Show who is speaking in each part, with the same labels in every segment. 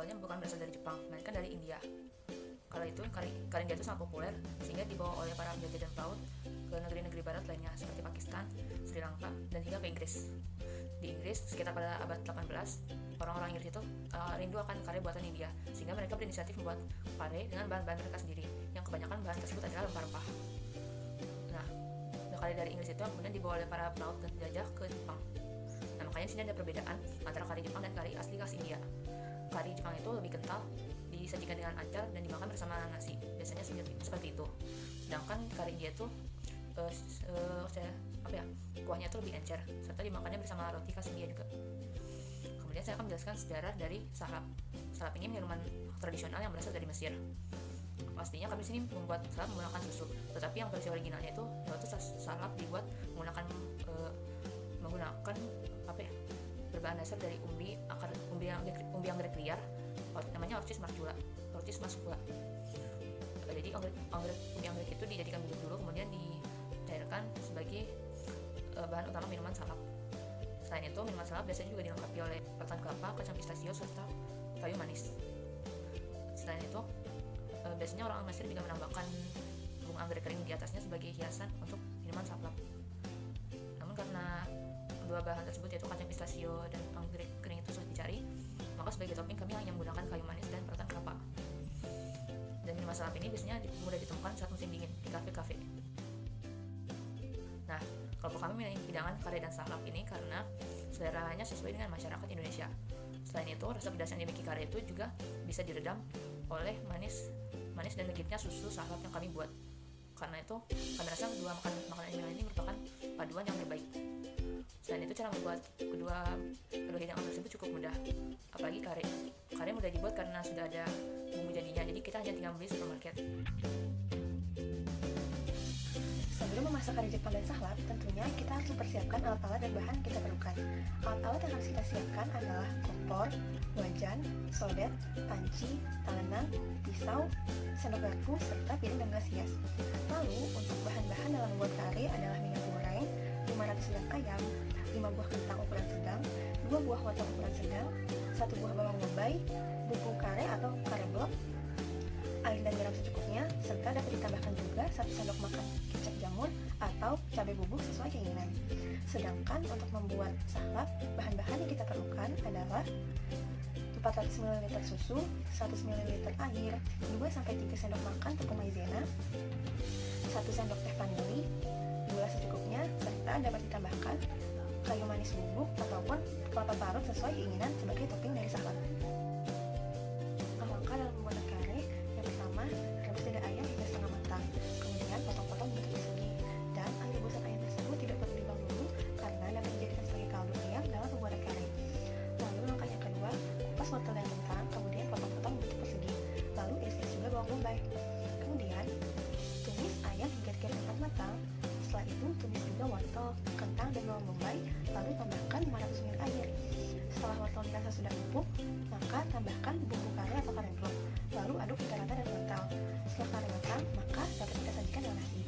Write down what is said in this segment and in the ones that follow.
Speaker 1: awalnya bukan berasal dari Jepang, melainkan dari India. Kala itu kari India itu sangat populer sehingga dibawa oleh para penjajah dan pelaut ke negeri-negeri barat lainnya seperti Pakistan, Sri Lanka, dan hingga ke Inggris. Di Inggris sekitar pada abad 18, orang-orang Inggris itu rindu akan kare buatan India, sehingga mereka berinisiatif membuat kare dengan bahan-bahan mereka sendiri, yang kebanyakan bahan tersebut adalah rempah-rempah. Nah, kare dari Inggris itu kemudian dibawa oleh para pelaut dan penjajah ke Jepang. Nah, makanya sini ada perbedaan antara kari Jepang dan kari asli khas India. Kari Jepang itu lebih kental, disajikan dengan acar dan dimakan bersama nasi, biasanya seperti itu. Sedangkan kari India itu kuahnya itu lebih encer, serta dimakannya bersama roti khas India juga. Kemudian saya akan menjelaskan sejarah dari salap. Salap ini minuman tradisional yang berasal dari Mesir. Pastinya kami sini membuat salap menggunakan susu, tetapi yang versi originalnya itu yaitu salap dibuat menggunakan berbahan dasar dari umbi anggrek liar, namanya Orchis muscula. Jadi umbi anggrek itu dijadikan bubuk dulu, kemudian dicairkan sebagai bahan utama minuman salap. Selain itu, minuman salap biasanya juga dilengkapi oleh parutan kelapa, kacang pistachio, serta kayu manis. Selain itu, biasanya orang Mesir juga menambahkan bunga anggrek kering di atasnya sebagai hiasan untuk minuman salap. Namun karena kedua bahan tersebut yaitu kacang pistachio dan anggrek kering itu sulit dicari, maka sebagai topping kami hanya menggunakan kayu manis dan parutan kelapa. Dan minuman salap ini biasanya mudah ditemukan saat musim dingin di kafe-kafe. Nah, kelompok kami memilih hidangan kare dan salap ini karena seleranya sesuai dengan masyarakat Indonesia. Selain itu, rasa pedas yang dimiliki kare itu juga bisa diredam oleh manis dan legitnya susu salap yang kami buat. Karena itu, kami rasa kedua makanan ini merupakan paduan yang terbaik. Selain itu, cara membuat kedua hidangan tersebut cukup mudah. Apalagi kare. Kare mudah dibuat karena sudah ada bumbu jadinya, jadi kita hanya tinggal beli di supermarket.
Speaker 2: Sebelum memasak kari Jepang dan salap, tentunya kita harus mempersiapkan alat-alat dan bahan yang kita perlukan. Alat-alat yang harus kita siapkan adalah kompor, wajan, sodet, panci, tangan, pisau, sendok garpu, serta piring dan gelas hias. Lalu, untuk bahan-bahan dalam membuat kare adalah minyak goreng, 500 gram ayam, 5 buah kentang ukuran sedang, 2 buah wortel ukuran sedang, 1 buah bawang bombay, bubuk kare atau kare blok, air dan garam secukupnya, serta dapat ditambahkan juga 1 sendok makan kecap jamur atau cabai bubuk sesuai keinginan. Sedangkan untuk membuat salap, bahan-bahan yang kita perlukan adalah 400 ml susu, 100 ml air, 2-3 sendok makan tepung maizena, 1 sendok teh vanili, gula secukupnya, serta dapat ditambahkan kayu manis bubuk ataupun kelapa parut sesuai keinginan sebagai topping dari salap. Langkah dalam membuat kare, yang pertama, rebus dada ayam hingga setengah matang, kemudian potong-potong bentuk persegi, dan air rebusan ayam tersebut tidak perlu dibuang dulu karena dapat dijadikan sebagai kaldu ayam dalam pembuatan kare. Lalu langkah yang kedua, kupas wortel dan kentang, kemudian potong-potong bentuk persegi, lalu iris juga bawang bombay. Kemudian tumis ayam hingga 3/4 matang. Setelah itu tumis juga wortel, kentang, dan bawang bombay, lalu tambahkan 500 ml air. Setelah wortel dirasa sudah empuk, maka tambahkan bumbu kare atau kare blok, lalu aduk hingga rata dan kental. Setelah kare matang, maka dapat kita sajikan dengan nasi.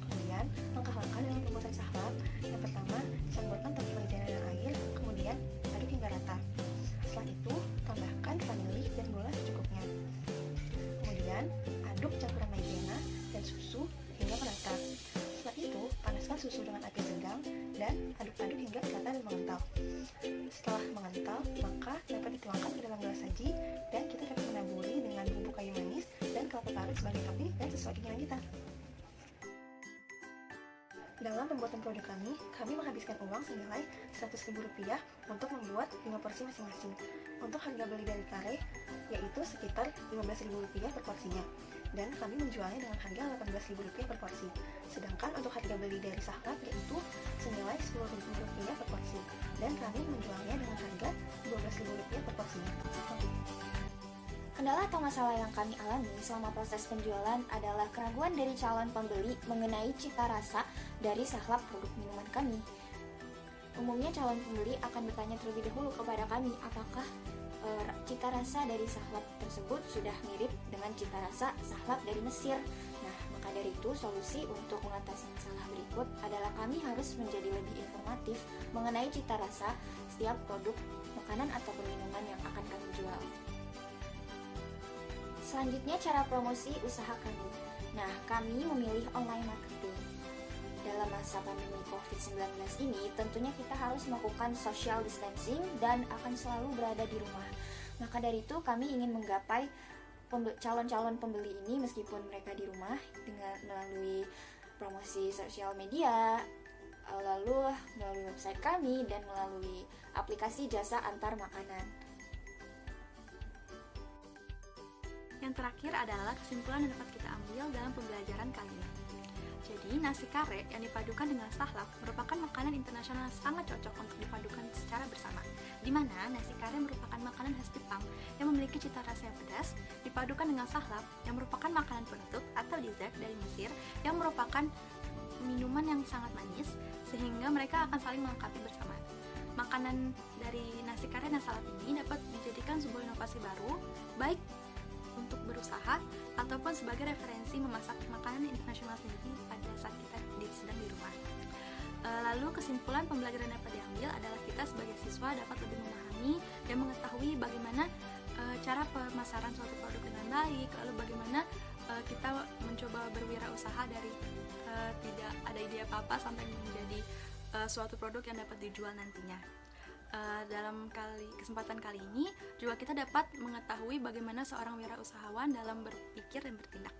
Speaker 2: Kemudian, langkah-langkah dalam pembuatan salap. Yang pertama, campurkan tepung maizena dan air, kemudian aduk hingga rata. Setelah itu, tambahkan vanili dan gula secukupnya. Kemudian, aduk campuran maizena dan susu hingga merata. Setelah itu, panaskan susu dengan api sedang dan aduk-aduk hingga rata dan mengental. Setelah mengental, maka dapat dituangkan ke dalam gelas saji dan kita dapat menaburi dengan bumbu kayu manis dan kelapa parut sebagai topping dan sesuai keinginan kita. Dalam pembuatan produk kami menghabiskan uang senilai Rp100.000 untuk membuat 5 porsi masing-masing. Untuk harga beli dari kare, yaitu sekitar Rp15.000 per porsinya, dan kami menjualnya dengan harga Rp18.000 per porsi. Sedangkan untuk harga beli dari salap yaitu senilai Rp10.000 per porsi, dan kami menjualnya dengan harga Rp12.000 per porsinya.
Speaker 3: Kendala atau masalah yang kami alami selama proses penjualan adalah keraguan dari calon pembeli mengenai cita rasa dari salap produk minuman kami. Umumnya calon pembeli akan bertanya terlebih dahulu kepada kami apakah cita rasa dari salap tersebut sudah mirip dengan cita rasa salap dari Mesir. Nah, maka dari itu solusi untuk mengatasi masalah berikut adalah kami harus menjadi lebih informatif mengenai cita rasa setiap produk makanan atau minuman yang akan kami jual. Selanjutnya, cara promosi usaha kami. Nah, kami memilih online marketing. Dalam masa pandemi COVID-19 ini, tentunya kita harus melakukan social distancing dan akan selalu berada di rumah. Maka dari itu, kami ingin menggapai calon-calon pembeli ini meskipun mereka di rumah dengan melalui promosi sosial media, lalu melalui website kami dan melalui aplikasi jasa antar makanan.
Speaker 4: Yang terakhir adalah kesimpulan yang dapat kita ambil dalam pembelajaran kali ini. Jadi, nasi kare yang dipadukan dengan sahlak merupakan makanan internasional sangat cocok untuk dipadukan secara bersama, di mana nasi kare merupakan makanan khas Jepang yang memiliki cita rasa yang pedas, dipadukan dengan sahlak yang merupakan makanan penutup atau dessert dari Mesir yang merupakan minuman yang sangat manis, sehingga mereka akan saling melengkapi bersama. Makanan dari nasi kare dan salad ini dapat dijadikan sebuah inovasi baru, baik untuk berusaha ataupun sebagai referensi memasak makanan internasional sendiri pada saat kita sedang di rumah. Lalu kesimpulan pembelajaran yang dapat diambil adalah kita sebagai siswa dapat lebih memahami dan mengetahui bagaimana cara pemasaran suatu produk dengan baik, lalu bagaimana kita mencoba berwirausaha dari tidak ada ide apa-apa sampai menjadi suatu produk yang dapat dijual nantinya. Dalam kesempatan kali ini juga kita dapat mengetahui bagaimana seorang wirausahawan dalam berpikir dan bertindak.